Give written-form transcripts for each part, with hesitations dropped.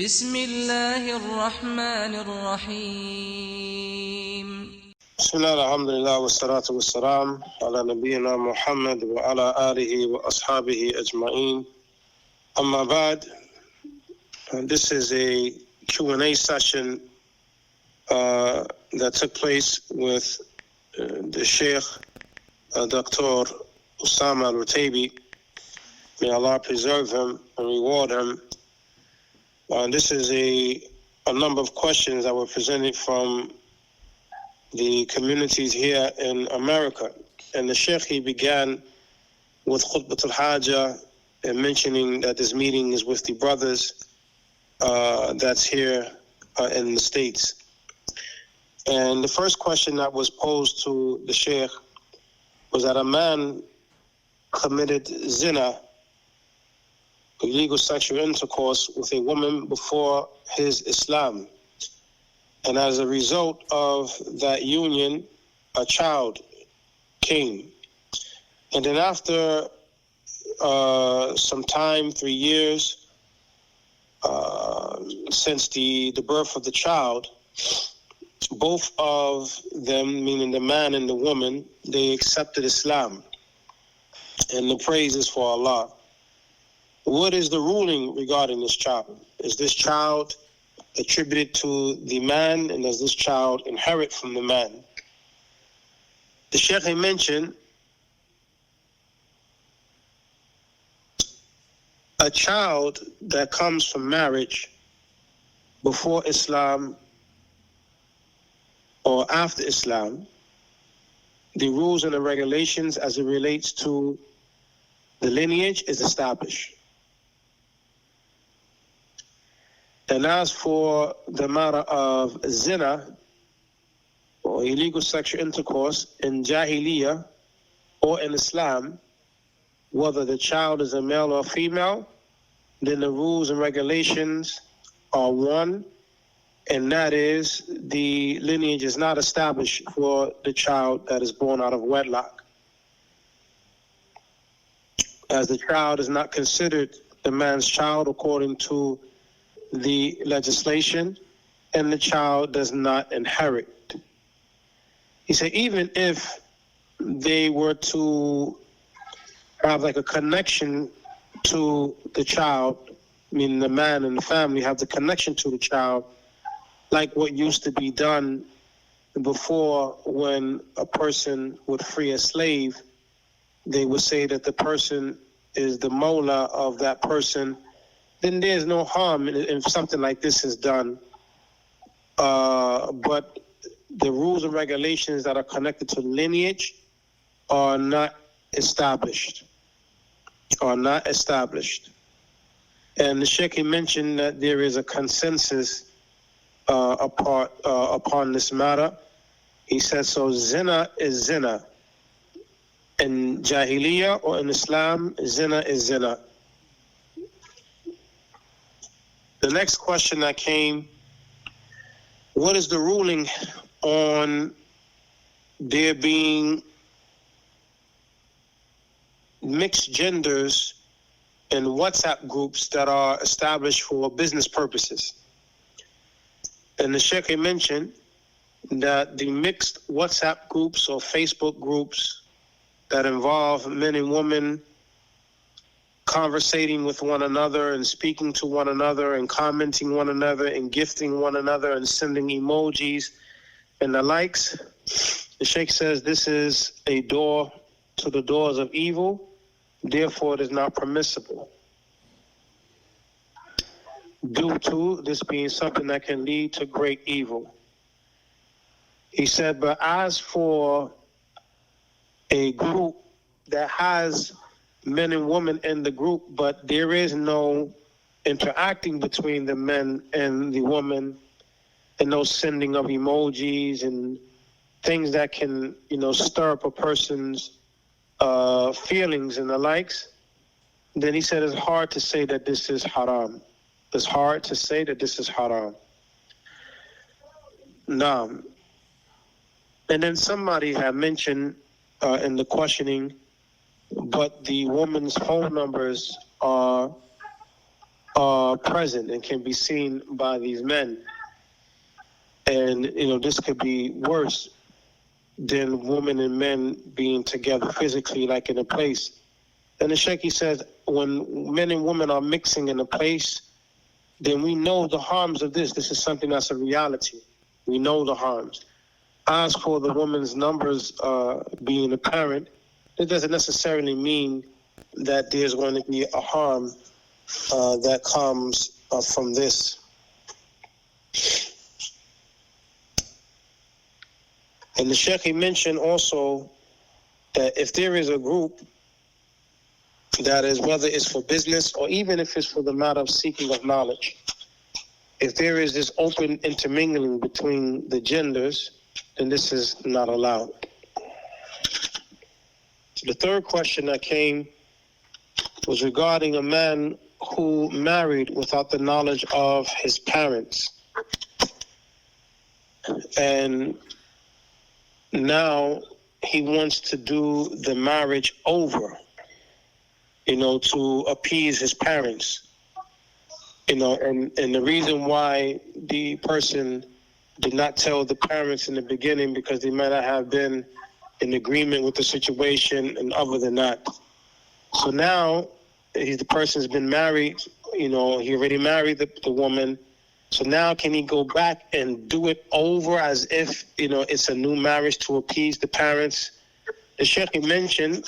بسم الله الرحمن الرحيم بسم الله الحمد لله والصلاة والسلام على نبينا محمد وعلى آله وأصحابه أجمعين. أما بعد, this is a Q&A session that took place with the Shaykh, Dr. Usama al-Utaybi. May Allah preserve him and reward him. This is a number of questions that were presented from the communities here in America. And the Shaykh, he began with Khutbat al-Haja and mentioning that this meeting is with the brothers that's here in the States. And the first question that was posed to the Shaykh was that a man committed zina, illegal sexual intercourse with a woman before his Islam. And as a result of that union, a child came. And then after some time, 3 years, since the birth of the child, both of them, meaning the man and the woman, they accepted Islam. And the praise is for Allah. What is the ruling regarding this child? Is this child attributed to the man, and does this child inherit from the man? The Shaykh mentioned a child that comes from marriage before Islam or after Islam, the rules and the regulations as it relates to the lineage is established. And as for the matter of zina, or illegal sexual intercourse in Jahiliyyah or in Islam, whether the child is a male or female, then the rules and regulations are one, and that is the lineage is not established for the child that is born out of wedlock, as the child is not considered the man's child according to the legislation, and the child does not inherit. He said even if they were to have like a connection to the child, meaning the man and the family have the connection to the child, like what used to be done before when a person would free a slave, they would say that the person is the mola of that person, then there's no harm if something like this is done. But the rules and regulations that are connected to lineage are not established. And the Shaykh mentioned that there is a consensus upon this matter. He said, so zina is zina. In Jahiliyyah or in Islam, zina is zina. The next question that came, what is the ruling on there being mixed genders in WhatsApp groups that are established for business purposes? And the Shaykh mentioned that the mixed WhatsApp groups or Facebook groups that involve men and women conversating with one another and speaking to one another and commenting one another and gifting one another and sending emojis and the likes, the Shaykh says this is a door to the doors of evil, therefore it is not permissible, due to this being something that can lead to great evil. He said, but as for a group that has men and women in the group, but there is no interacting between the men and the woman, and no sending of emojis and things that can, stir up a person's feelings and the likes, then he said it's hard to say that this is haram. It's hard to say that this is haram. Now, and then somebody had mentioned in the questioning, but the woman's phone numbers are are present and can be seen by these men. And, this could be worse than women and men being together physically, like in a place. And the Shaykh says, when men and women are mixing in a place, then we know the harms of this. This is something that's a reality. We know the harms. As for the woman's numbers being apparent, it doesn't necessarily mean that there's going to be a harm that comes from this. And the Shaykh mentioned also that if there is a group that is, whether it's for business or even if it's for the matter of seeking of knowledge, if there is this open intermingling between the genders, then this is not allowed. The third question that came was regarding a man who married without the knowledge of his parents. And now he wants to do the marriage over, to appease his parents. And the reason why the person did not tell the parents in the beginning, because they might not have been in agreement with the situation and other than that. So now the person's been married, he already married the woman. So now can he go back and do it over as if, it's a new marriage to appease the parents? The Shaykh mentioned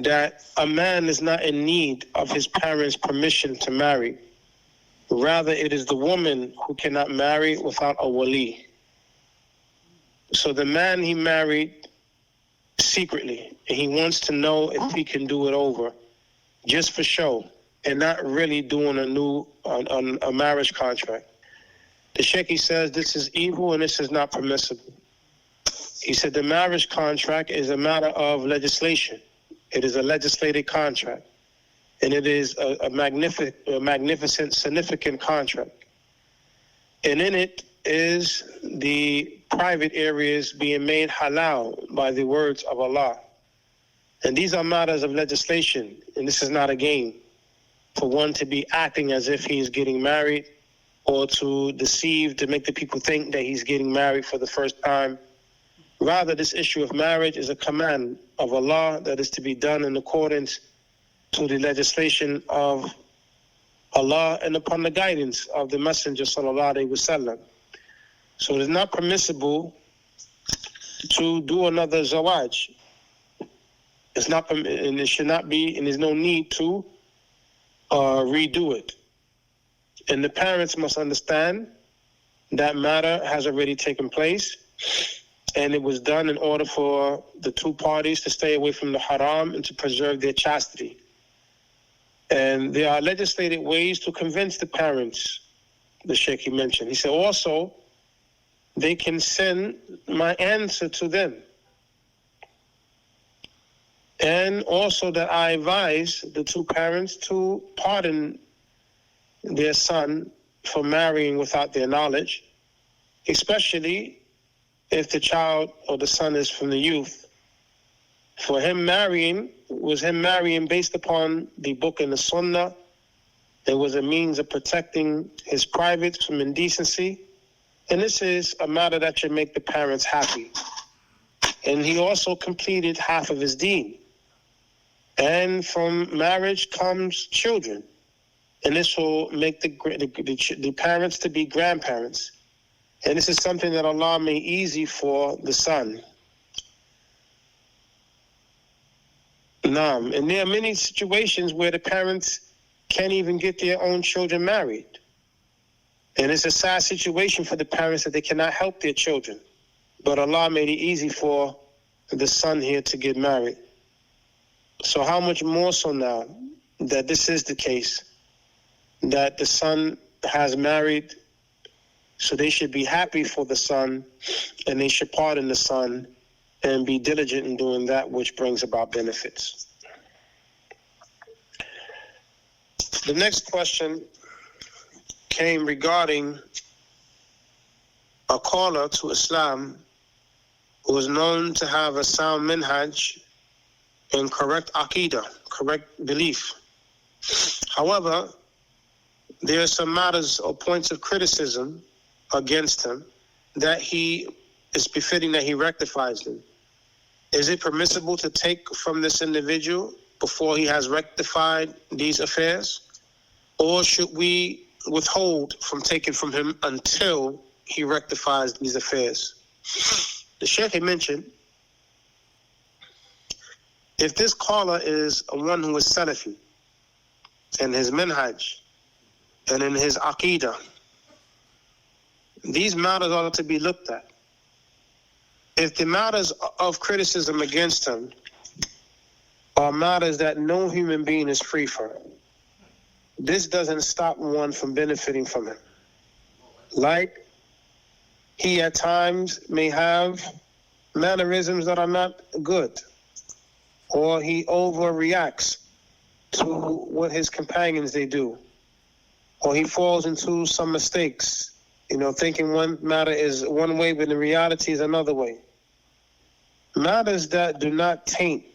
that a man is not in need of his parents' permission to marry. Rather, it is the woman who cannot marry without a wali. So the man he married secretly, and he wants to know if he can do it over, just for show, and not really doing a marriage contract. The Shaykh says this is evil and this is not permissible. He said the marriage contract is a matter of legislation. It is a legislated contract, and it is a magnificent, significant contract. And in it is the private areas being made halal by the words of Allah. And these are matters of legislation, and this is not a game for one to be acting as if he is getting married, or to deceive, to make the people think that he's getting married for the first time. Rather, this issue of marriage is a command of Allah that is to be done in accordance to the legislation of Allah and upon the guidance of the Messenger sallallahu alaihi wasallam. So it is not permissible to do another zawaj. It's not, and it should not be, and there's no need to redo it. And the parents must understand that matter has already taken place, and it was done in order for the two parties to stay away from the haram and to preserve their chastity. And there are legislated ways to convince the parents, the Shaykh mentioned. He said also, they can send my answer to them. And also that I advise the two parents to pardon their son for marrying without their knowledge, especially if the child or the son is from the youth. For him marrying based upon the book and the sunnah. It was a means of protecting his privates from indecency. And this is a matter that should make the parents happy. And he also completed half of his deen. And from marriage comes children. And this will make the parents to be grandparents. And this is something that Allah made easy for the son. And there are many situations where the parents can't even get their own children married. And it's a sad situation for the parents that they cannot help their children. But Allah made it easy for the son here to get married. So how much more so now that this is the case, that the son has married, so they should be happy for the son, and they should pardon the son and be diligent in doing that which brings about benefits. The next question came regarding a caller to Islam who is known to have a sound minhaj and correct aqidah, correct belief. However, there are some matters or points of criticism against him that he is befitting that he rectifies them. Is it permissible to take from this individual before he has rectified these affairs? Or should we withhold from taking from him until he rectifies these affairs? The Shaykh mentioned, if this caller is one who is Salafy in his minhaj and in his aqidah, these matters ought to be looked at. If the matters of criticism against him are matters that no human being is free from, this doesn't stop one from benefiting from him. Like, he at times may have mannerisms that are not good, or he overreacts to what his companions they do, or he falls into some mistakes, thinking one matter is one way, but in reality is another way. Matters that do not taint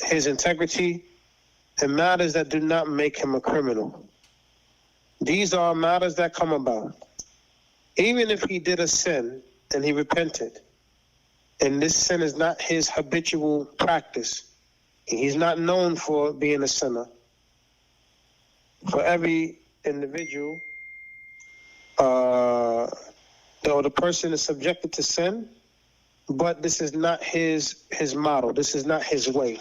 his integrity and matters that do not make him a criminal. These are matters that come about. Even if he did a sin and he repented, and this sin is not his habitual practice, he's not known for being a sinner. For every individual, though the person is subjected to sin, but this is not his model. This is not his way.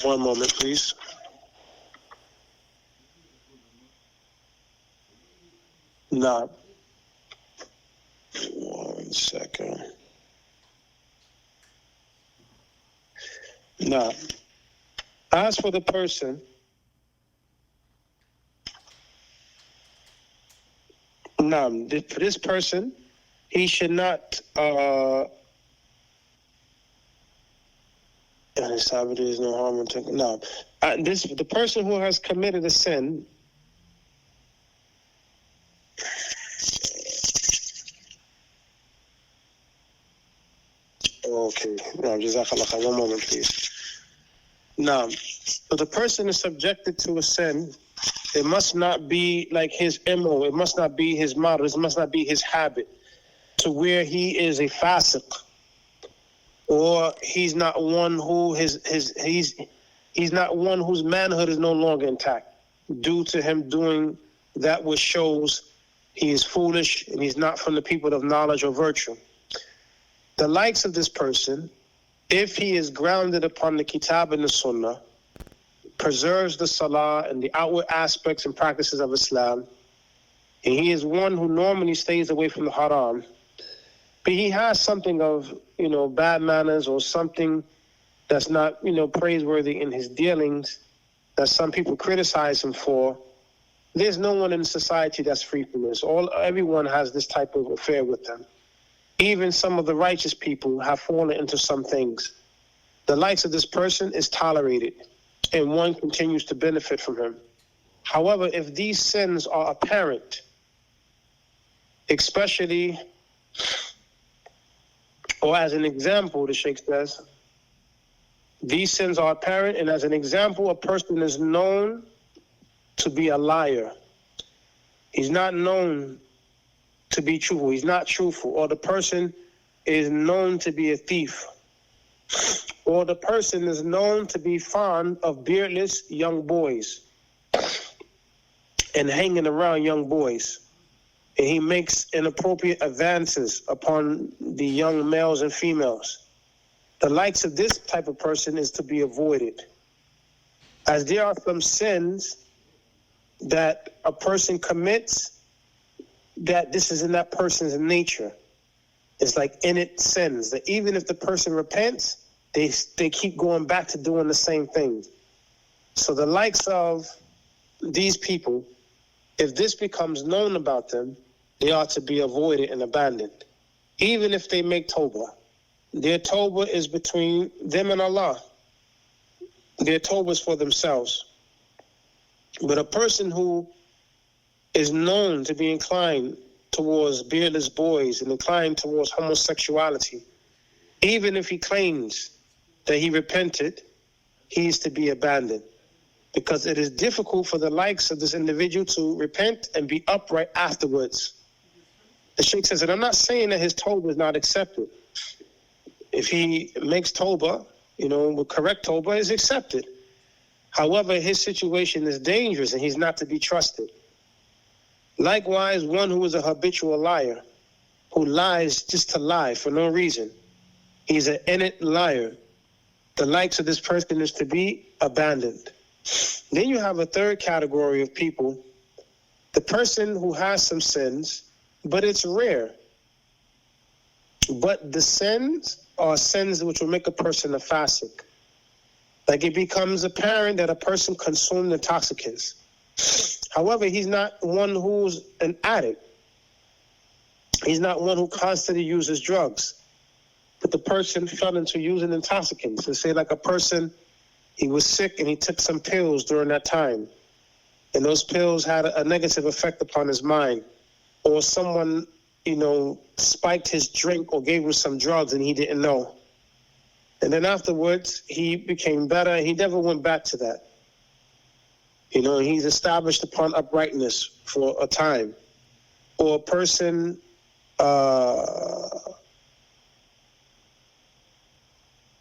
One moment, please. No. 1 second. No. As for the person, for this person, he should not, and there's no harm in taking, the person who has committed a sin, okay, Jazakallah, 1 moment, please. So the person is subjected to a sin. It must not be like his MO. It must not be his model. It must not be his habit to where he is a fasiq, or he's not one who he's not one whose manhood is no longer intact due to him doing that which shows he is foolish and he's not from the people of knowledge or virtue. The likes of this person, if he is grounded upon the Kitab and the Sunnah, preserves the Salah and the outward aspects and practices of Islam, and he is one who normally stays away from the Haram, but he has something of, bad manners or something that's not, praiseworthy in his dealings that some people criticize him for, there's no one in society that's free from this. Everyone has this type of affair with them. Even some of the righteous people have fallen into some things. The likes of this person is tolerated, and one continues to benefit from him. However, if these sins are apparent, especially, or as an example, the Shaykh says, these sins are apparent, and as an example, a person is known to be a liar. He's not known to be truthful. He's not truthful. Or the person is known to be a thief. Or the person is known to be fond of beardless young boys and hanging around young boys. And he makes inappropriate advances upon the young males and females. The likes of this type of person is to be avoided. As there are some sins that a person commits that this is in that person's nature. It's like innate sins that even if the person repents, they keep going back to doing the same thing. So the likes of these people, if this becomes known about them, they ought to be avoided and abandoned. Even if they make tawbah, their tawbah is between them and Allah. Their tawbah is for themselves. But a person who is known to be inclined towards beardless boys and inclined towards homosexuality, Even if he claims that he repented, he is to be abandoned, because it is difficult for the likes of this individual to repent and be upright afterwards. The Shaykh says, and I'm not saying that his tawbah is not accepted. If he makes tawbah, with correct tawbah, is accepted. However, his situation is dangerous and he's not to be trusted. Likewise, one who is a habitual liar, who lies just to lie for no reason, he's an innate liar. The likes of this person is to be abandoned. Then you have a third category of people, the person who has some sins, but it's rare. But the sins are sins which will make a person a fasiq. Like it becomes apparent that a person consumed intoxicants. However, he's not one who's an addict. He's not one who constantly uses drugs. But the person fell into using intoxicants. Let's say like a person, he was sick and he took some pills during that time. And those pills had a negative effect upon his mind. Or someone, spiked his drink or gave him some drugs and he didn't know. And then afterwards, he became better. He never went back to that. He's established upon uprightness for a time. Or a person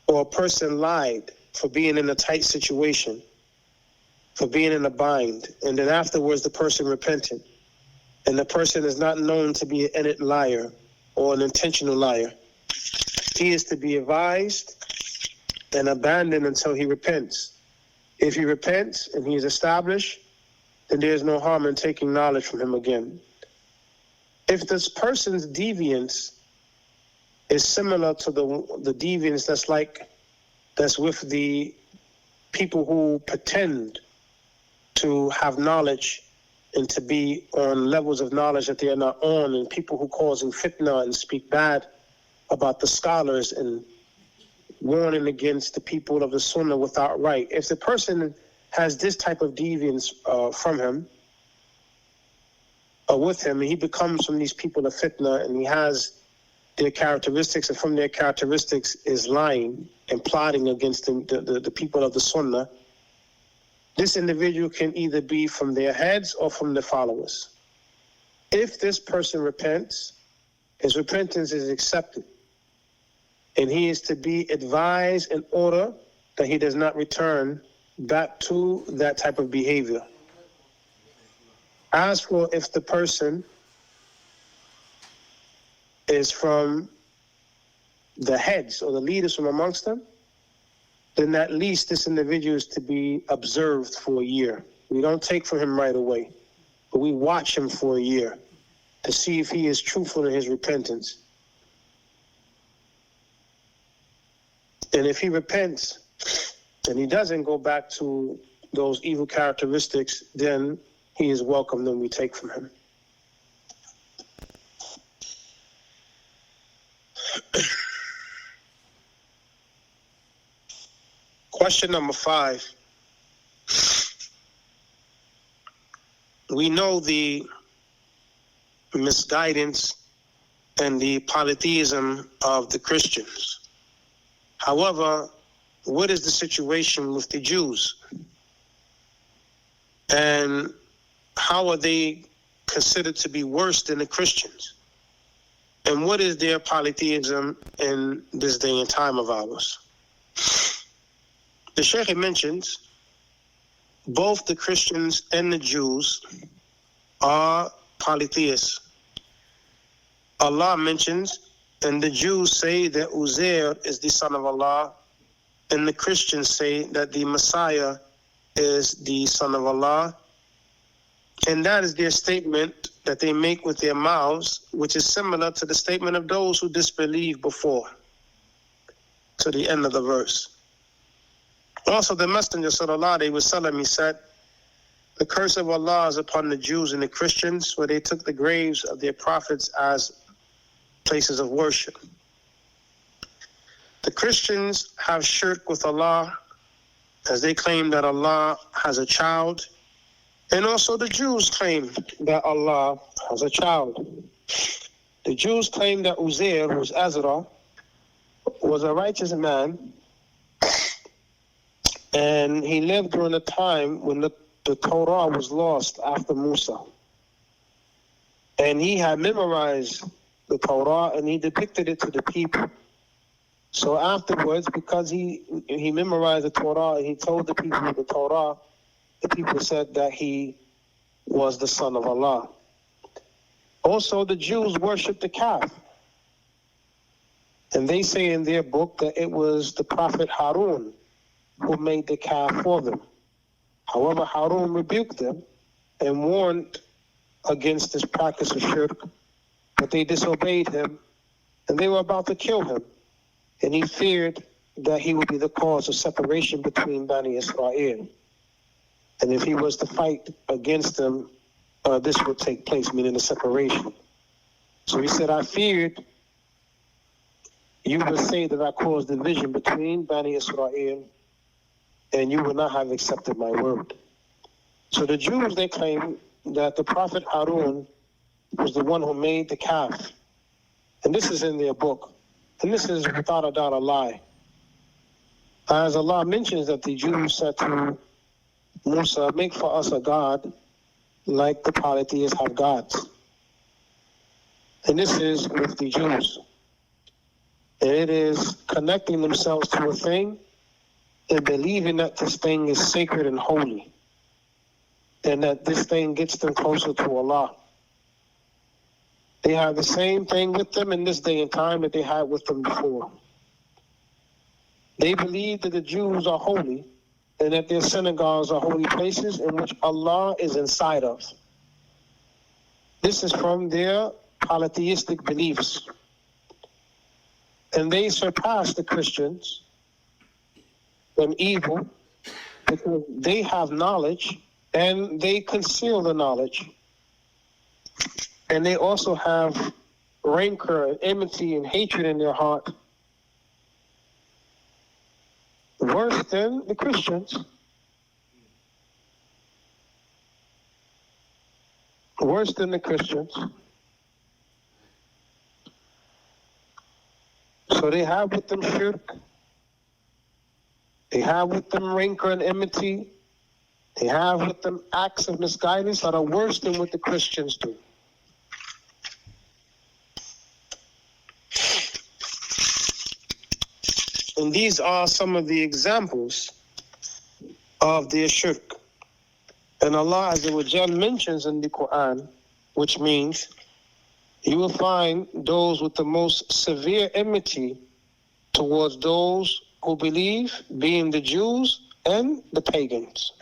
lied for being in a tight situation, for being in a bind, and then afterwards the person repented. And the person is not known to be an innate liar or an intentional liar. He is to be advised and abandoned until he repents. If he repents and he is established, then there is no harm in taking knowledge from him again. If this person's deviance is similar to the deviance that's with the people who pretend to have knowledge and to be on levels of knowledge that they are not on, and people who causing fitna and speak bad about the scholars and warning against the people of the sunnah without right. If the person has this type of deviance from him or with him, and he becomes from these people of fitna and he has their characteristics, and from their characteristics is lying and plotting against the people of the sunnah, this individual can either be from their heads or from their followers. If this person repents, his repentance is accepted. And he is to be advised in order that he does not return back to that type of behavior. As for if the person is from the heads or the leaders from amongst them, then at least this individual is to be observed for a year. We don't take from him right away, but we watch him for a year to see if he is truthful in his repentance. And if he repents and he doesn't go back to those evil characteristics, then he is welcome, then we take from him. Question number 5. We know the misguidance and the polytheism of the Christians. However, what is the situation with the Jews? And how are they considered to be worse than the Christians? And what is their polytheism in this day and time of ours? The Shaykh mentions both the Christians and the Jews are polytheists. Allah mentions, and the Jews say that Uzair is the son of Allah, and the Christians say that the Messiah is the son of Allah. And that is their statement that they make with their mouths, which is similar to the statement of those who disbelieved before, to the end of the verse. Also, the Messenger sallallahu alaihi wasallam, he said, the curse of Allah is upon the Jews and the Christians, where they took the graves of their prophets as places of worship. The Christians have shirk with Allah, as they claim that Allah has a child, and also the Jews claim that Allah has a child. The Jews claim that Uzair, who's Azra, was a righteous man, and he lived during a time when the Torah was lost after Musa. And he had memorized the Torah and he depicted it to the people. So afterwards, because he memorized the Torah and he told the people the Torah, the people said that he was the son of Allah. Also, the Jews worshipped the calf. And they say in their book that it was the Prophet Harun who made the calf for them. However, Harun rebuked them and warned against this practice of shirk, but they disobeyed him, and they were about to kill him. And he feared that he would be the cause of separation between Bani Israel. And if he was to fight against them, this would take place, meaning the separation. So he said, I feared you would say that I caused division between Bani Israel, and you would not have accepted my word. So the Jews, they claim that the Prophet Harun was the one who made the calf. And this is in their book. And this is without a doubt a lie. As Allah mentions that the Jews said to Musa, make for us a God like the polytheists have gods. And this is with the Jews. And it is connecting themselves to a thing and believing that this thing is sacred and holy, and that this thing gets them closer to Allah. They have the same thing with them in this day and time that they had with them before. They believe that the Jews are holy and that their synagogues are holy places in which Allah is inside of. This is from their polytheistic beliefs. And they surpass the Christians in evil because they have knowledge and they conceal the knowledge. And they also have rancor and enmity and hatred in their heart, worse than the Christians. Worse than the Christians. So they have with them shirk. They have with them rancor and enmity. They have with them acts of misguidance that are worse than what the Christians do. And these are some of the examples of their shirk. And Allah Azza wa Jal mentions in the Qur'an, which means you will find those with the most severe enmity towards those who believe, being the Jews and the pagans.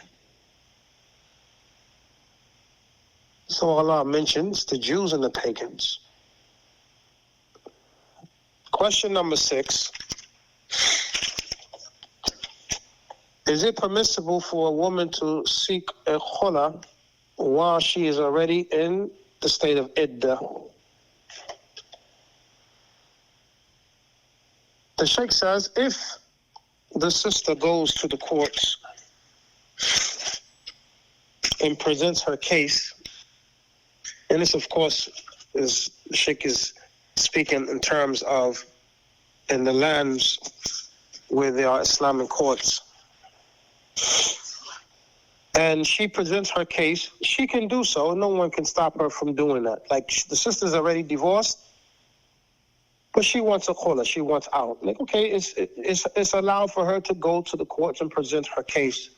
So Allah mentions the Jews and the pagans. Question number 6. Is it permissible for a woman to seek a Holla while she is already in the state of Edda? The Shaykh says, if the sister goes to the courts and presents her case, and this, of course, is Shaykh is speaking in terms of in the lands where there are Islamic courts, and she presents her case, she can do so. No one can stop her from doing that. Like, the sister's already divorced, but she wants a khula, she wants out. Like, okay, it's allowed for her to go to the courts and present her case.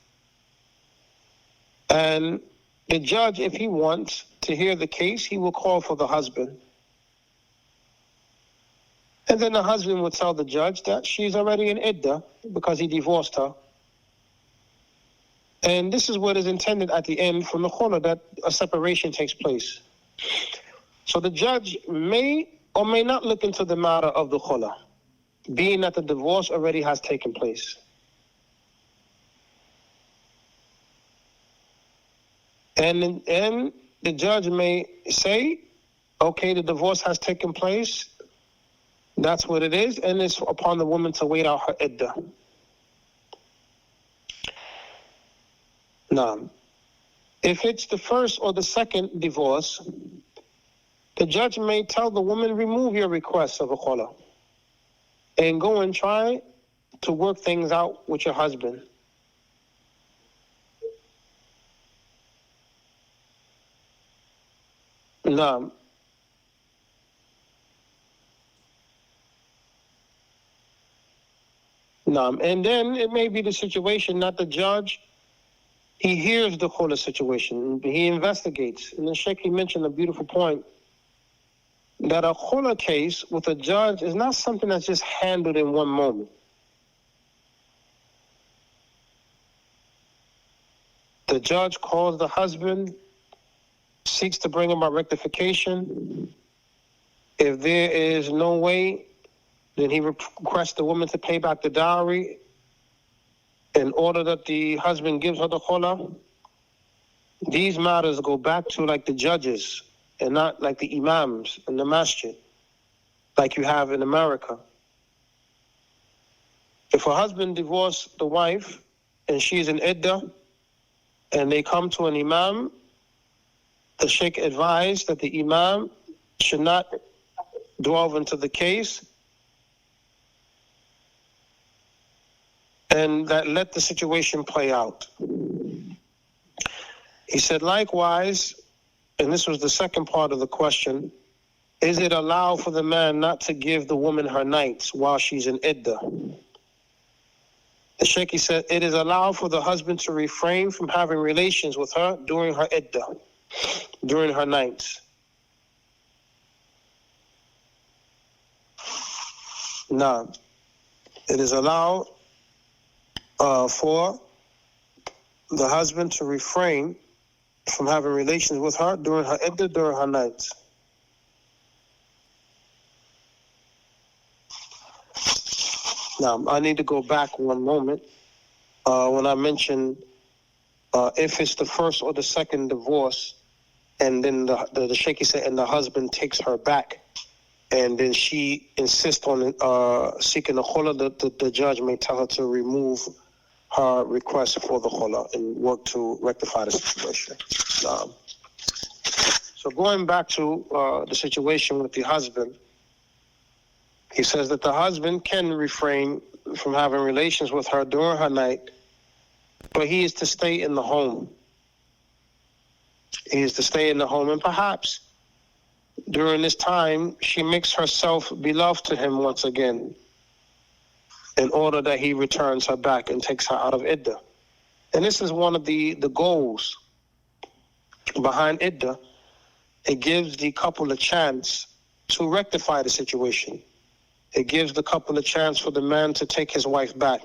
And the judge, if he wants to hear the case, he will call for the husband. And then the husband would tell the judge that she's already in Edda because he divorced her. And this is what is intended at the end from the khula, that a separation takes place. So the judge may or may not look into the matter of the khula, being that the divorce already has taken place. And the judge may say, okay, the divorce has taken place, that's what it is, and it's upon the woman to wait out her iddah. Now, if it's the first or the second divorce, the judge may tell the woman, remove your request of a khula. and go and try to work things out with your husband. Naam. Naam. And then it may be the situation that the judge, he hears the Holla situation, he investigates. And the Shaykh, he mentioned a beautiful point, that a Holla case with a judge is not something that's just handled in one moment. The judge calls the husband, seeks to bring about rectification. If there is no way, then he requests the woman to pay back the dowry in order that the husband gives her the Holla. These matters go back to like the judges and not like the imams in the Masjid, like you have in America. If a husband divorced the wife and she's in Edda and they come to an imam, the Shaykh advised that the imam should not delve into the case and that let the situation play out. He said, likewise, and this was the second part of the question, is it allowed for the man not to give the woman her nights while she's in Edda? The Shaykh, he said, it is allowed for the husband to refrain from having relations with her during her Edda, during her nights. Now, it is allowed for the husband to refrain from having relations with her during her Edda, during her nights. Now, I need to go back one moment. When I mentioned if it's the first or the second divorce, and then the Shaykh said, and the husband takes her back, and then she insists on seeking the Holla, the judge may tell her to remove her request for the Holla and work to rectify the situation. So going back to the situation with the husband, he says that the husband can refrain from having relations with her during her night, but he is to stay in the home. He is to stay in the home, and perhaps during this time, she makes herself beloved to him once again in order that he returns her back and takes her out of Edda. And this is one of the goals behind Edda. It gives the couple a chance to rectify the situation. It gives the couple a chance for the man to take his wife back.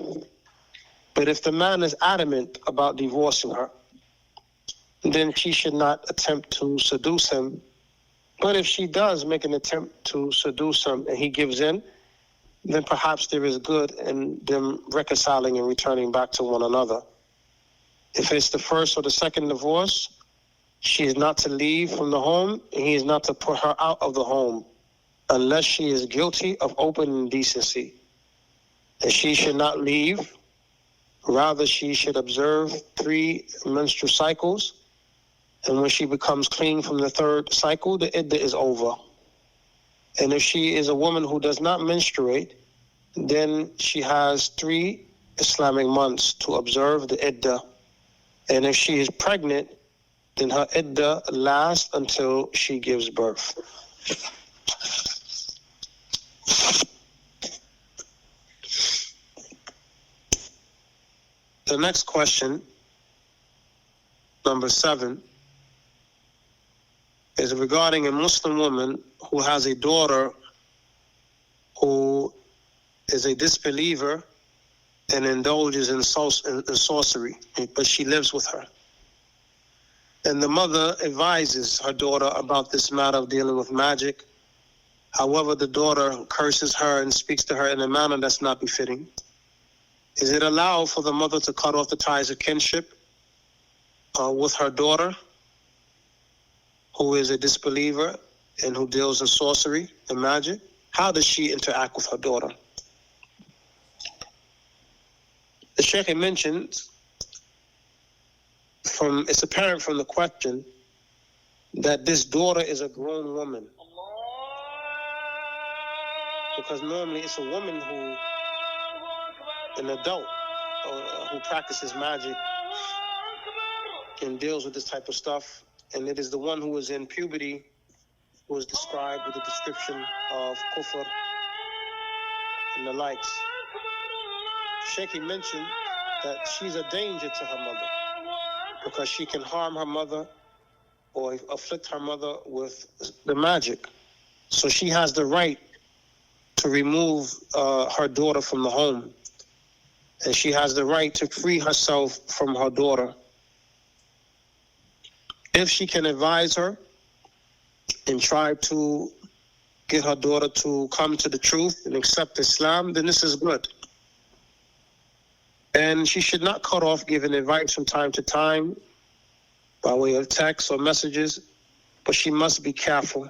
But if the man is adamant about divorcing her, then she should not attempt to seduce him. But if she does make an attempt to seduce him and he gives in, then perhaps there is good in them reconciling and returning back to one another. If it's the first or the second divorce, she is not to leave from the home, and he is not to put her out of the home unless she is guilty of open indecency. And she should not leave. Rather, she should observe 3 menstrual cycles. And when she becomes clean from the 3rd cycle, the Edda is over. And if she is a woman who does not menstruate, then she has 3 Islamic months to observe the Edda. And if she is pregnant, then her Edda lasts until she gives birth. The next question, number 7, is regarding a Muslim woman who has a daughter who is a disbeliever and indulges in sorcery, but she lives with her. And the mother advises her daughter about this matter of dealing with magic. However, the daughter curses her and speaks to her in a manner that's not befitting. Is it allowed for the mother to cut off the ties of kinship with her daughter, who is a disbeliever and who deals in sorcery and magic? How does she interact with her daughter? The Shaykh mentions, it's apparent from the question that this daughter is a grown woman. The because normally it's a woman an adult, who practices magic and deals with this type of stuff, and it is the one who is in puberty who is described with the description of kufr and the likes. Shaykh mentioned that she's a danger to her mother because she can harm her mother or afflict her mother with the magic. So she has the right to remove her daughter from the home, and she has the right to free herself from her daughter. If she can advise her and try to get her daughter to come to the truth and accept Islam, then this is good. And she should not cut off giving advice from time to time by way of text or messages, but she must be careful.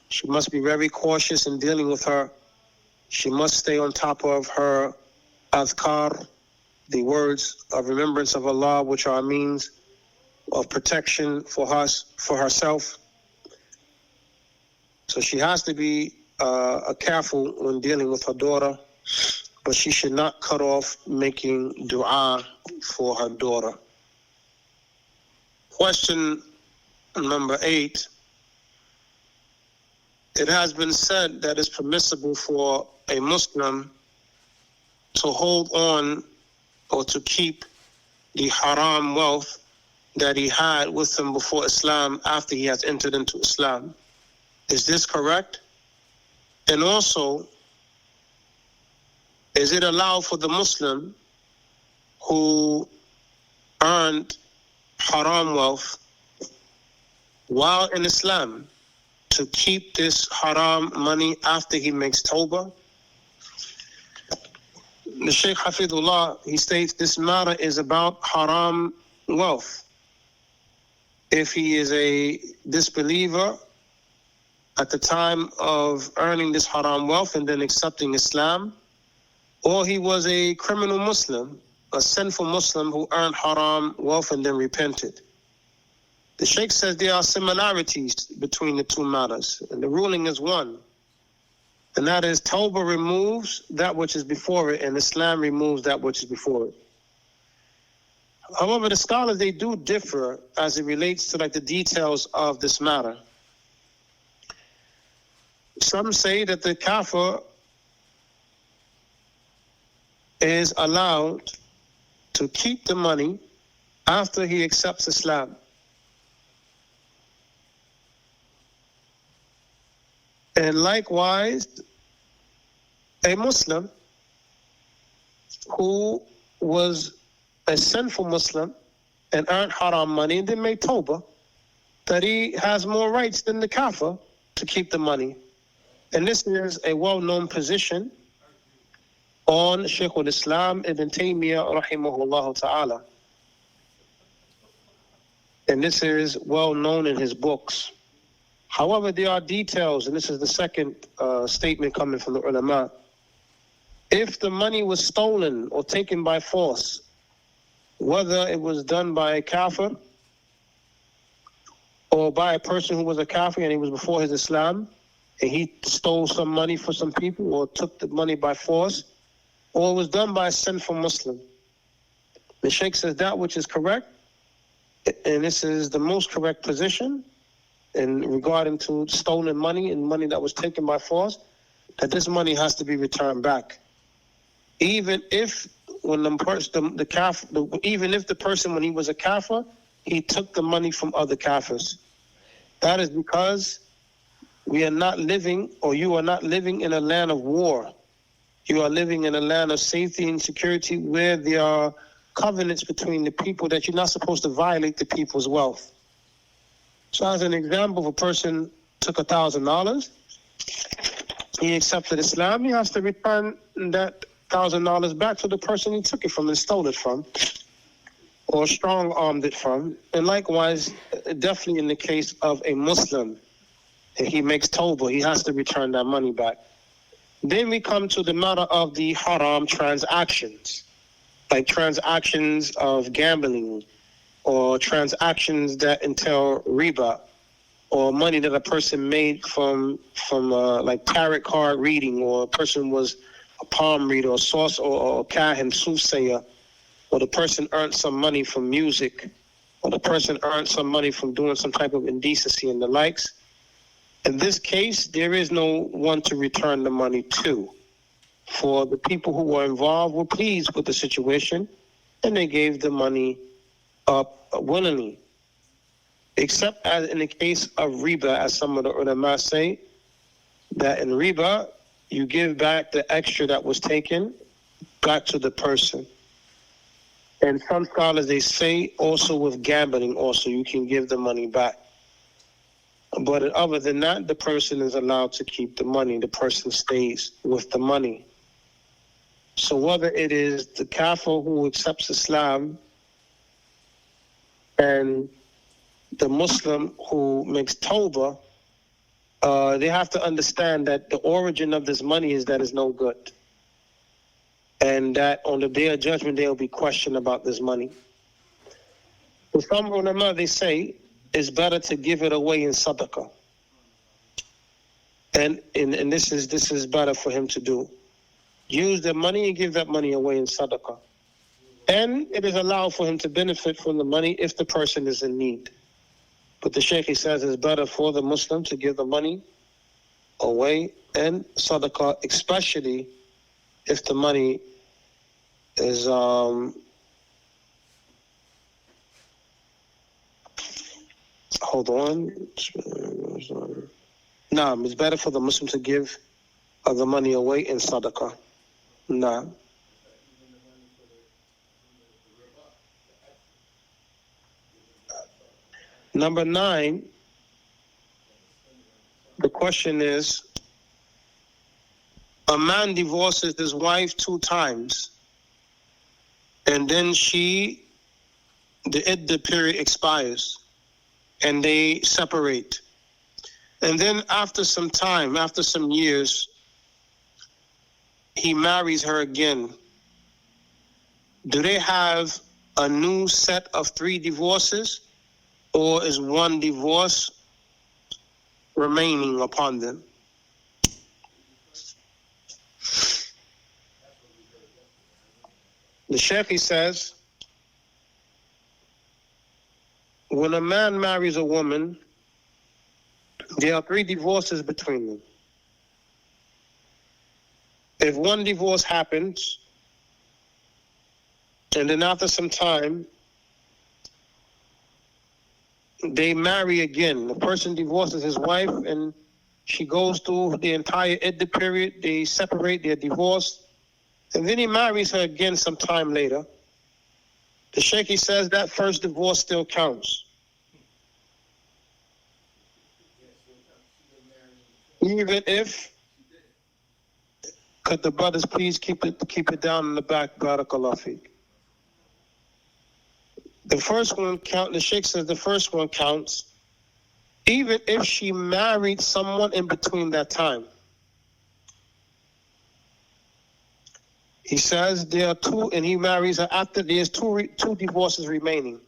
She must be very cautious in dealing with her. She must stay on top of her adhkar, the words of remembrance of Allah, which are a means of protection for herself. So she has to be careful when dealing with her daughter, but she should not cut off making dua for her daughter. Question number 8. It has been said that it's permissible for a Muslim to hold on or to keep the haram wealth that he had with him before Islam after he has entered into Islam. Is this correct? And also, is it allowed for the Muslim who earned haram wealth while in Islam to keep this haram money after he makes tawbah? The Shaykh Hafidullah, he states this matter is about haram wealth. If he is a disbeliever at the time of earning this haram wealth and then accepting Islam, or he was a criminal Muslim, a sinful Muslim who earned haram wealth and then repented. The Shaykh says there are similarities between the two matters, and the ruling is one, and that is Tawbah removes that which is before it, and Islam removes that which is before it. However, the scholars, they do differ as it relates to the details of this matter. Some say that the kafir is allowed to keep the money after he accepts Islam. And likewise, a Muslim who was a sinful Muslim and earned haram money and then made tawbah, that he has more rights than the kafir to keep the money. And this is a well-known position on Shaykh al-Islam Ibn Taymiyyah rahimahullah ta'ala. And this is well known in his books. However, there are details, and this is the second statement coming from the ulama. If the money was stolen or taken by force, whether it was done by a kafir or by a person who was a kafir and he was before his Islam, and he stole some money for some people or took the money by force, or it was done by a sinful Muslim, the Shaykh says that which is correct, and this is the most correct position in regarding to stolen money and money that was taken by force, that this money has to be returned back. Even if when even if the person, when he was a kafir, he took the money from other kafirs. That is because we are not living, or you are not living in a land of war. You are living in a land of safety and security where there are covenants between the people that you're not supposed to violate the people's wealth. So as an example, if a person took $1,000, he accepted Islam, he has to return that $1,000 back to the person he took it from and stole it from, or strong-armed it from. And likewise, definitely in the case of a Muslim, if he makes tawbah, he has to return that money back. Then we come to the matter of the haram transactions, like transactions of gambling or transactions that entail riba or money that a person made from like tarot card reading, or a person was a palm reader, or source, or kahin, soothsayer, or the person earned some money from music, or the person earned some money from doing some type of indecency and the likes. In this case, there is no one to return the money to. For the people who were involved were pleased with the situation, and they gave the money up willingly. Except as in the case of riba, as some of the ulama say, that in riba, you give back the extra that was taken back to the person. And some scholars, they say also with gambling also, you can give the money back. But other than that, the person is allowed to keep the money. The person stays with the money. So whether it is the kafir who accepts Islam and the Muslim who makes tawbah, they have to understand that the origin of this money is that it's no good. And that on the day of judgment, there will be question about this money. For some ulama, they say it's better to give it away in sadaqah. And this is better for him to do. Use the money and give that money away in sadaqah. And it is allowed for him to benefit from the money if the person is in need. But the Shaykh, he says, it's better for the Muslim to give the money away and sadaqah, especially if the money is hold on. Nah, it's better for the Muslim to give the money away in sadaqah. Nah. Number 9, the question is, a man divorces his wife 2 times, and then the Edda period expires, and they separate. And then after some time, after some years, he marries her again. Do they have a new set of 3 divorces, or is 1 divorce remaining upon them? The Shaykh, he says, when a man marries a woman, there are 3 divorces between them. If 1 divorce happens, and then after some time, they marry again. The person divorces his wife, and she goes through the entire Edda period. They separate, they're divorced, and then he marries her again some time later. The Shaykh, he says that first divorce still counts. Even if, could the brothers please keep it down in the back, barakallah feek. The first one count. The Shaykh says the first one counts, even if she married someone in between that time. He says there are 2, and he marries her after there's 2 divorces remaining.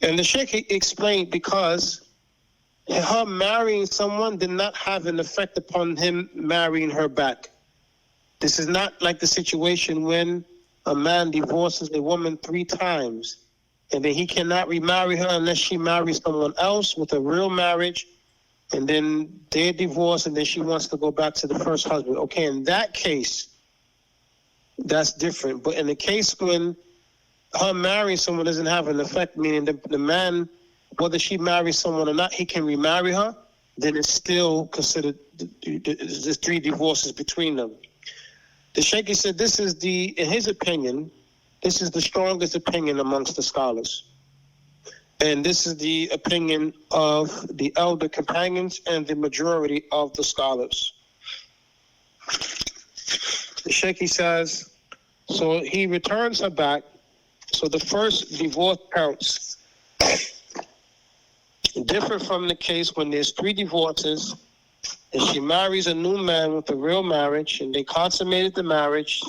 And the Shaykh explained because her marrying someone did not have an effect upon him marrying her back. This is not like the situation when a man divorces a woman 3 times, and then he cannot remarry her unless she marries someone else with a real marriage, and then they're divorced, and then she wants to go back to the first husband. Okay, in that case, that's different. But in the case when her marrying someone doesn't have an effect, meaning the man, whether she marries someone or not, he can remarry her, then it's still considered there's 3 divorces between them. The Shaykh said this is in his opinion, this is the strongest opinion amongst the scholars. And this is the opinion of the elder companions and the majority of the scholars. The Shaykh, he says, so he returns her back. So the first divorce counts. Different from the case when there's 3 divorces, and she marries a new man with a real marriage, and they consummated the marriage.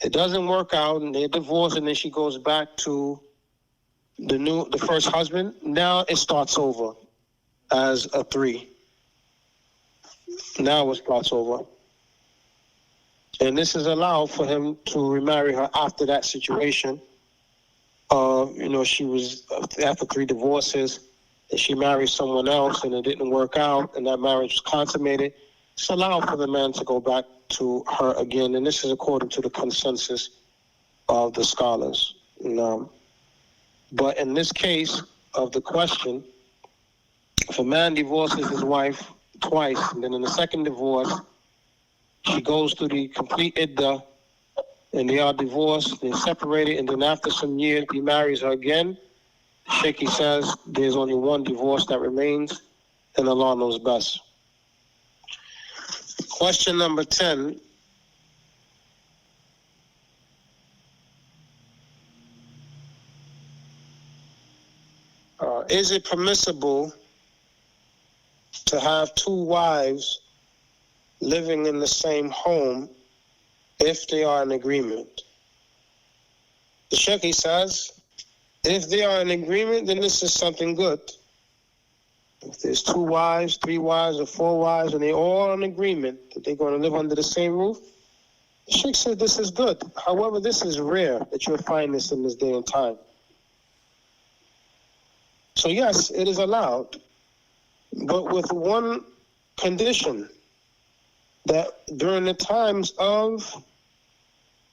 It doesn't work out, and they're divorced, and then she goes back to the first husband. Now it starts over. as a 3. Now it starts over. And this is allowed for him to remarry her after that situation. She was after 3 divorces, and she married someone else, and it didn't work out, and that marriage was consummated. It's allowed for the man to go back to her again, and this is according to the consensus of the scholars. But in this case of the question, if a man divorces his wife twice, and then in the second divorce, she goes through the complete Edda, and they are divorced, they're separated, and then after some years, he marries her again. Shaykh says there's only one divorce that remains, and Allah knows best. Question number 10. Is it permissible to have 2 wives living in the same home if they are in agreement? The Shaykh says, if they are in agreement, then this is something good. If there's 2 wives, 3 wives, or 4 wives, and they're all in agreement that they're going to live under the same roof, the Shaykh said this is good. However, this is rare that you'll find this in this day and time. So yes, it is allowed, but with one condition, that during the times of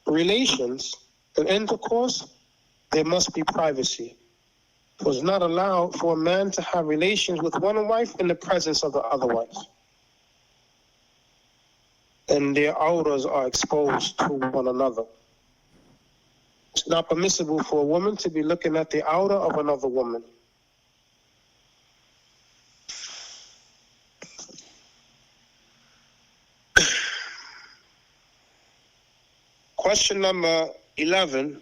relations and intercourse, there must be privacy. It was not allowed for a man to have relations with one wife in the presence of the other wife. And their auras are exposed to one another. It's not permissible for a woman to be looking at the aura of another woman. Question number 11.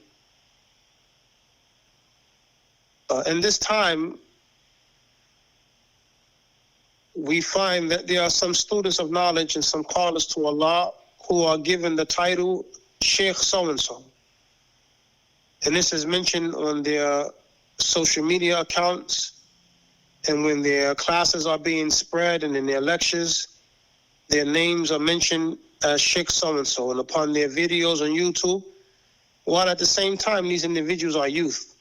In this time, we find that there are some students of knowledge and some callers to Allah who are given the title Shaykh so-and-so. And this is mentioned on their social media accounts, and when their classes are being spread and in their lectures, their names are mentioned as Shaykh so-and-so, and upon their videos on YouTube, while at the same time these individuals are youth.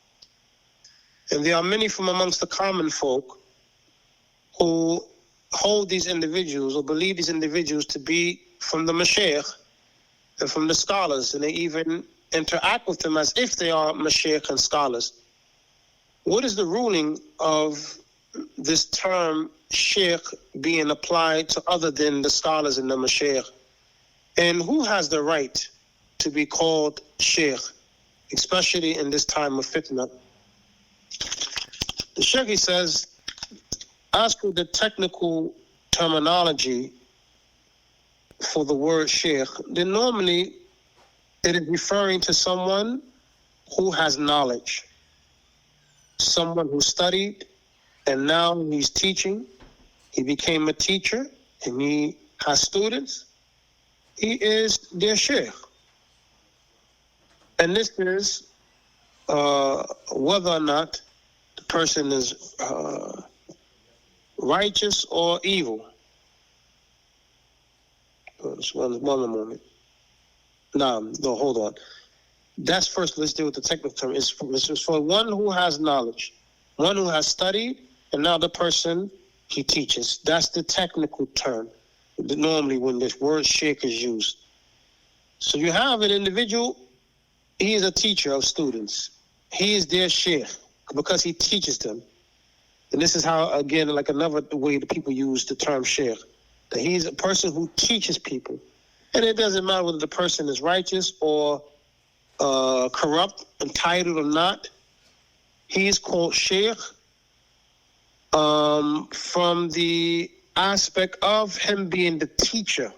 And there are many from amongst the common folk who hold these individuals or believe these individuals to be from the Mashaykh and from the scholars, and they even interact with them as if they are Mashaykh and scholars. What is the ruling of this term Shaykh being applied to other than the scholars and the Mashaykh? And who has the right to be called Shaykh, especially in this time of fitna? The Shaykh says, as for the technical terminology for the word Shaykh, then normally it is referring to someone who has knowledge, someone who studied, and now he's teaching. He became a teacher, and he has students. He is their Shaykh. And this is whether or not the person is righteous or evil. Just one moment. No, hold on. That's first, let's deal with the technical term. It's for one who has knowledge, one who has studied, and now the person he teaches. That's the technical term, normally when this word Shaykh is used. So you have an individual, he is a teacher of students. He is their Shaykh because he teaches them. And this is how, again, like another way that people use the term Shaykh, that he's a person who teaches people. And it doesn't matter whether the person is righteous or corrupt, entitled or not. He is called Shaykh from the aspect of him being the teacher.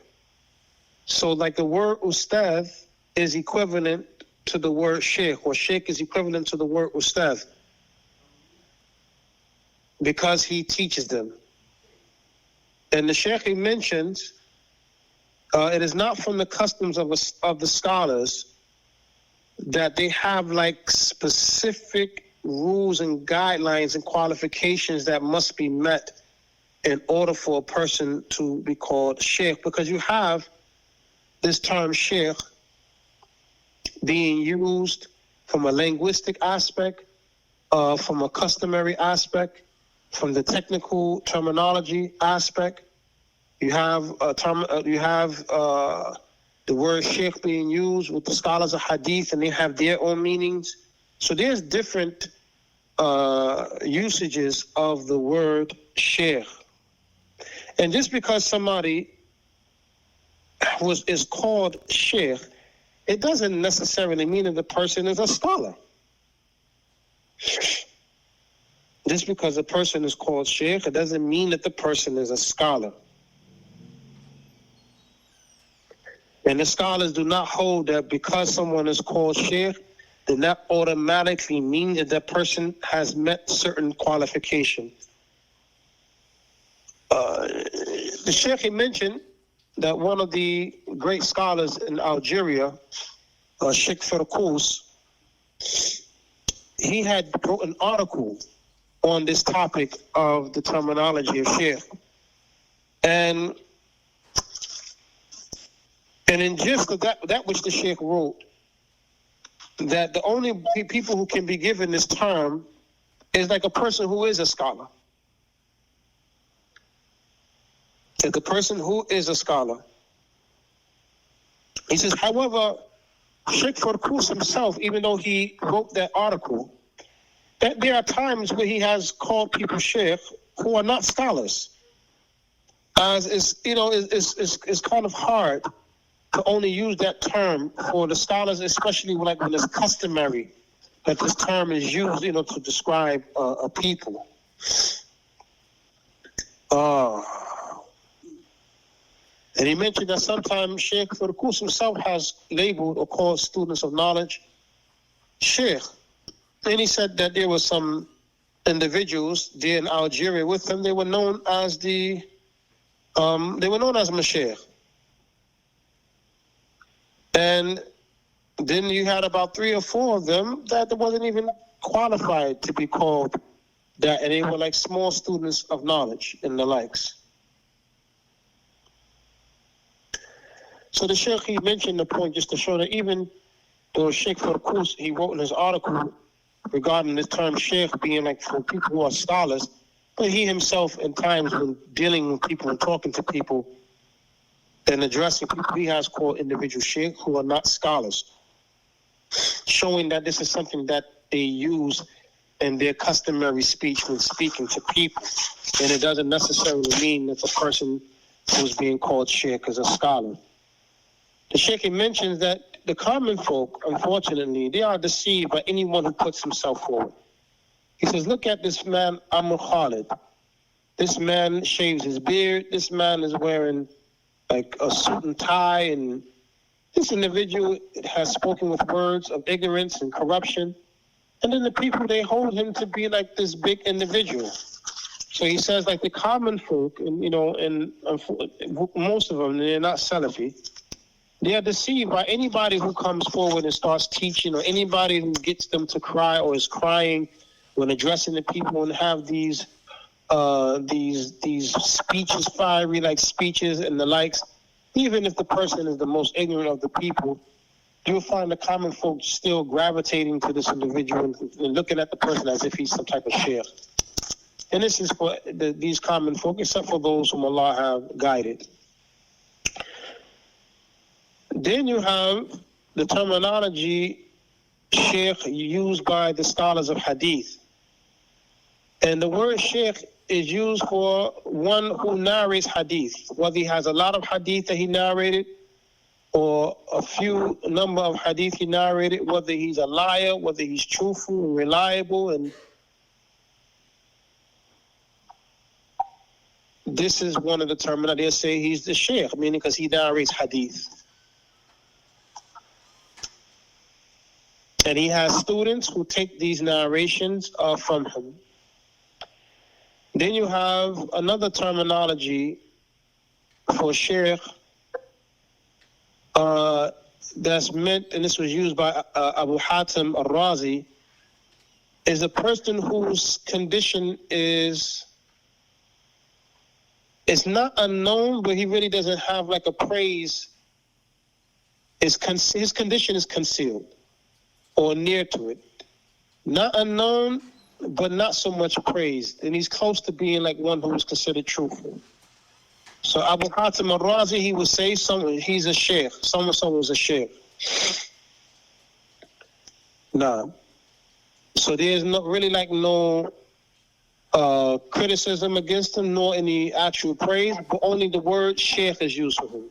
So like the word Ustad is equivalent to the word Shaykh, or Shaykh is equivalent to the word Ustad, because he teaches them. And the Shaykh he mentions, it is not from the customs of the scholars that they have like specific rules and guidelines and qualifications that must be met in order for a person to be called Shaykh, because you have this term Shaykh being used from a linguistic aspect, from a customary aspect, from the technical terminology aspect. You have the word Shaykh being used with the scholars of Hadith, and they have their own meanings. So there's different usages of the word Shaykh. And just because somebody is called Shaykh, it doesn't necessarily mean that the person is a scholar. Just because a person is called Shaykh, it doesn't mean that the person is a scholar. And the scholars do not hold that because someone is called Shaykh, then that automatically means that that person has met certain qualifications. The Shaykh, he mentioned that one of the great scholars in Algeria, Sheikh Firkus, he had wrote an article on this topic of the terminology of Shaykh. And in gist of that which the Shaykh wrote, that the only people who can be given this term is like a person who is a scholar. Like the person who is a scholar. He says, however, Sheikh Firkus himself, even though he wrote that article, that there are times where he has called people Shaykh who are not scholars. As it's kind of hard to only use that term for the scholars, especially like when it's customary that this term is used, to describe a people. And he mentioned that sometimes Sheikh Firkus himself has labeled or called students of knowledge Shaykh. And he said that there were some individuals there in Algeria with him. They were known as Mashaykh. And then you had about 3 or 4 of them that wasn't even qualified to be called that, and they were like small students of knowledge and the likes. So the Shaykh, he mentioned the point just to show that even though Sheikh Firkus, he wrote in his article regarding this term Shaykh being like for people who are scholars, but he himself in times when dealing with people and talking to people and addressing people, he has called individual Shaykh who are not scholars, showing that this is something that they use in their customary speech when speaking to people. And it doesn't necessarily mean that the person who's being called Shaykh is a scholar. The Shaykh mentions that the common folk, unfortunately, they are deceived by anyone who puts himself forward. He says, look at this man, Amr Khalid. This man shaves his beard. This man is wearing like a suit and tie. And this individual has spoken with words of ignorance and corruption. And then the people, they hold him to be like this big individual. So he says, like the common folk, and most of them, they're not Salafy. They are deceived by anybody who comes forward and starts teaching, or anybody who gets them to cry or is crying when addressing the people and have these speeches, fiery like speeches and the likes. Even if the person is the most ignorant of the people, you'll find the common folk still gravitating to this individual and looking at the person as if he's some type of shaykh. And this is for these common folk, except for those whom Allah have guided. Then you have the terminology Shaykh used by the scholars of Hadith. And the word Shaykh is used for one who narrates Hadith, whether he has a lot of Hadith that he narrated or a few number of Hadith he narrated, whether he's a liar, whether he's truthful and reliable. And this is one of the terminology. They say he's the Shaykh, meaning because he narrates Hadith. And he has students who take these narrations from him. Then you have another terminology for Shaykh that's meant, and this was used by Abu Hatim al-Razi, is a person whose condition is It's not unknown, but he really doesn't have like a praise. His condition is concealed or near to it. Not unknown, but not so much praised. And he's close to being like one who is considered truthful. So Abu Hatim al-Razi, he would say he's a Shaykh. Someone was a Shaykh. Nah. So there's not really like no criticism against him, nor any actual praise, but only the word Shaykh is used for him.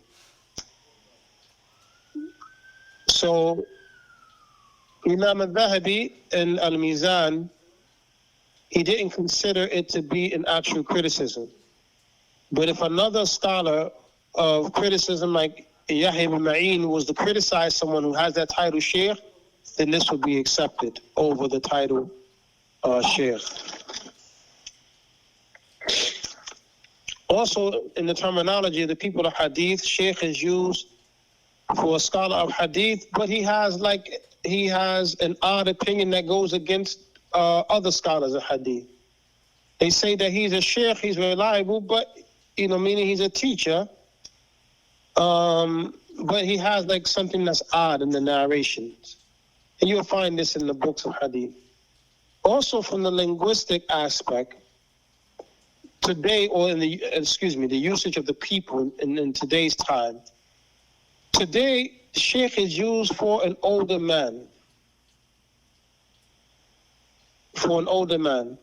So Imam al-Dhahabi in Al-Mizan, he didn't consider it to be an actual criticism. But if another scholar of criticism like Yahya ibn Ma'in was to criticize someone who has that title Shaykh, then this would be accepted over the title Shaykh. Also, in the terminology of the people of Hadith, Shaykh is used for a scholar of Hadith, but he has an odd opinion that goes against other scholars of Hadith. They say that he's a Shaykh, he's reliable, but, meaning he's a teacher, but he has like something that's odd in the narrations. And you'll find this in the books of Hadith. Also, from the linguistic aspect, today, or the usage of the people in today's time, today, Shaykh is used for an older man. For an older man.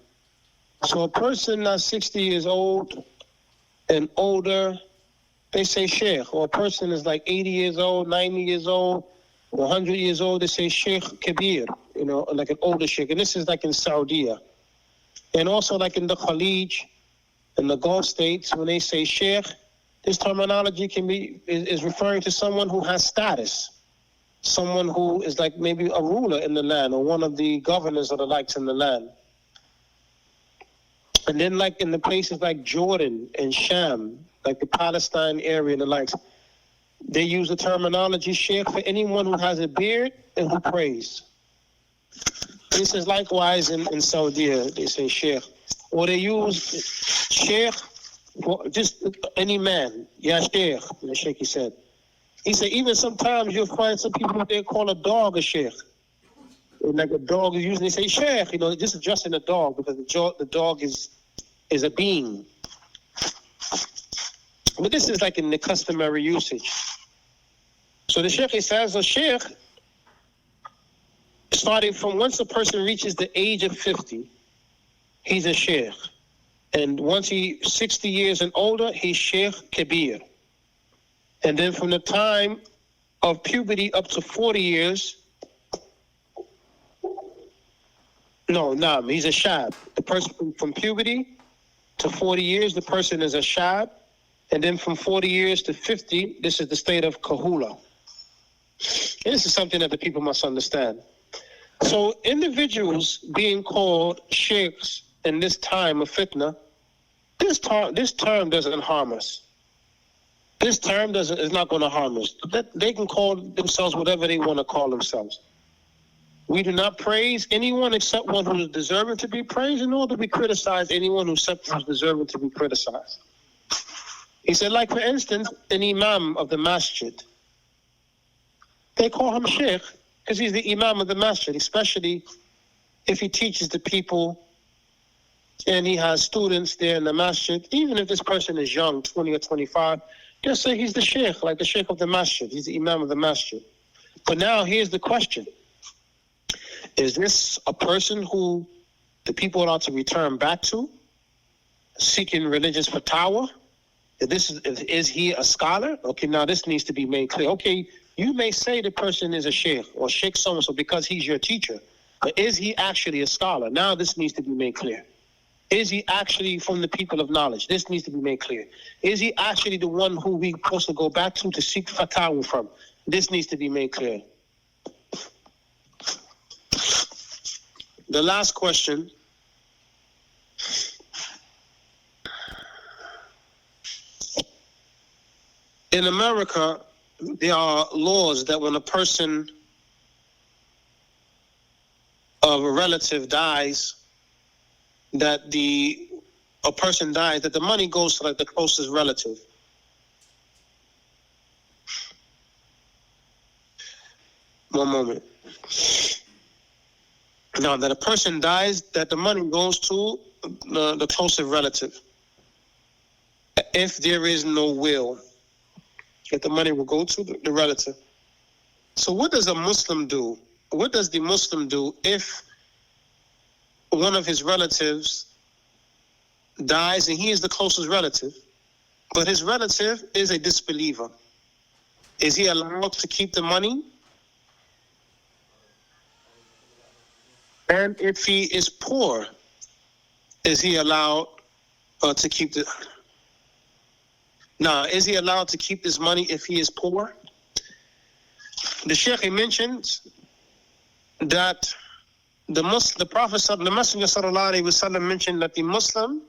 So a person that's 60 years old and older, they say Shaykh. Or a person is like 80 years old, 90 years old, or 100 years old, they say Shaykh Kabir, like an older Shaykh. And this is like in Saudi. And also like in the Khalij, in the Gulf states, when they say Shaykh, this terminology is referring to someone who has status, someone who is like maybe a ruler in the land or one of the governors or the likes in the land. And then like in the places like Jordan and Sham, like the Palestine area and the likes, they use the terminology Shaykh for anyone who has a beard and who prays. This is likewise in Saudi, they say Shaykh. Or they use Shaykh for just any man. Yeah, Shaykh, the Shaykh he said. He said even sometimes you'll find some people out there call a dog a Shaykh. And like a dog is usually say Shaykh, just adjusting a dog because the dog is a being. But this is like in the customary usage. So the Shaykh, he says, a Shaykh, starting from once a person reaches the age of 50, he's a Shaykh. And once he's 60 years and older, he's Shaykh Kabir. And then from the time of puberty up to 40 years, he's a Shab. The person from puberty to 40 years, the person is a Shab. And then from 40 years to 50, this is the state of Kahula. And this is something that the people must understand. So individuals being called Sheikhs in this time of fitna, this term doesn't harm us. This term is not going to harm us. They can call themselves whatever they want to call themselves. We do not praise anyone except one who is deserving to be praised, nor do we criticize anyone who is deserving to be criticized. He said, like for instance, an imam of the masjid. They call him Shaykh because he's the imam of the masjid, especially if he teaches the people and he has students there in the masjid. Even if this person is young, 20 or 25, they'll say he's the Shaykh, like the Shaykh of the masjid. He's the imam of the masjid. But now here's the question. Is this a person who the people are to return back to, seeking religious fatwa? Is he a scholar? Okay, now this needs to be made clear. Okay, you may say the person is a Shaykh or Shaykh so-and-so because he's your teacher, but is he actually a scholar? Now this needs to be made clear. Is he actually from the people of knowledge? This needs to be made clear. Is he actually the one who we're supposed to go back to seek fatwa from? This needs to be made clear. The last question. In America, there are laws that when a person of a relative dies, that the a person dies, that the money goes to like the closest relative. One moment. Now, that a person dies, that the money goes to the closest relative. If there is no will, that the money will go to the relative. So what does a Muslim do? What does the Muslim do if one of his relatives dies and he is the closest relative, but his relative is a disbeliever? Is he allowed to keep the money? And if he is poor, is he allowed to keep the... Now, is he allowed to keep this money if he is poor? The Shaykh mentions that the Messenger sallallahu alaihi wasallam mentioned that the Muslim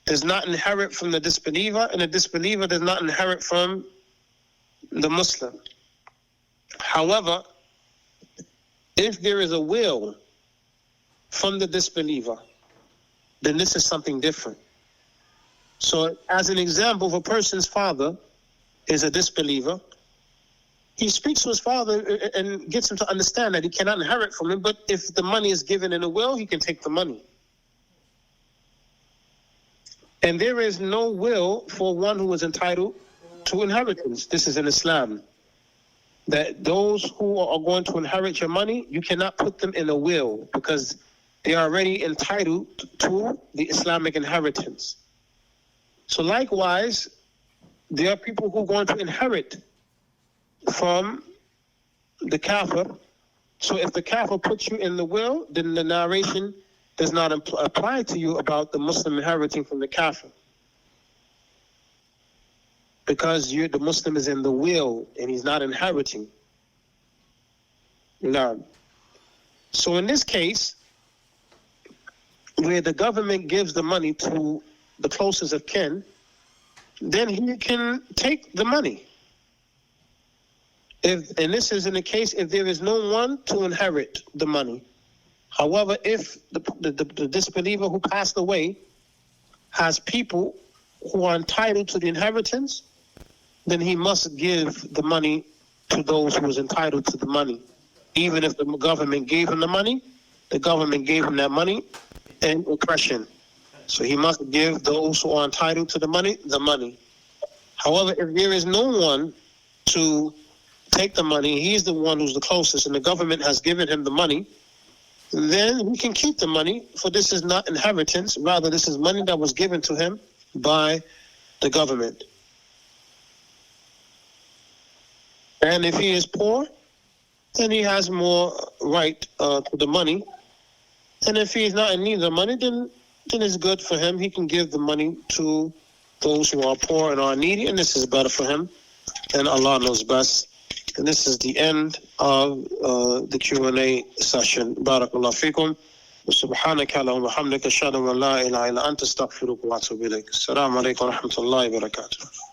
does not inherit from the disbeliever, and the disbeliever does not inherit from the Muslim. However, if there is a will from the disbeliever, then this is something different. So, as an example, if a person's father is a disbeliever, he speaks to his father and gets him to understand that he cannot inherit from him, but if the money is given in a will, he can take the money. And there is no will for one who is entitled to inheritance. This is in Islam. That those who are going to inherit your money, you cannot put them in a will because they are already entitled to the Islamic inheritance. So likewise, there are people who are going to inherit from the kafir. So if the kafir puts you in the will, then the narration does not apply to you about the Muslim inheriting from the kafir. Because the Muslim is in the will and he's not inheriting. Now, so in this case, where the government gives the money to the closest of kin, then he can take the money. And this is in the case if there is no one to inherit the money. However, if the disbeliever who passed away has people who are entitled to the inheritance, then he must give the money to those who is entitled to the money. Even if the government gave him the money, the government gave him that money in oppression. So he must give those who are entitled to the money. However, if there is no one to take the money, he's the one who's the closest, and the government has given him the money, then he can keep the money, for this is not inheritance. Rather, this is money that was given to him by the government. And if he is poor, then he has more right to the money. And if he is not in need of the money, then it's good for him. He can give the money to those who are poor and are needy, and this is better for him. And Allah knows best. And this is the end of the Q&A session. Barakallah fikum. سبحانك اللهم وبحمدك أشهد أن لا إله إلا أنت أستغفرك وأتوب إليك. السلام عليكم ورحمة الله وبركاته.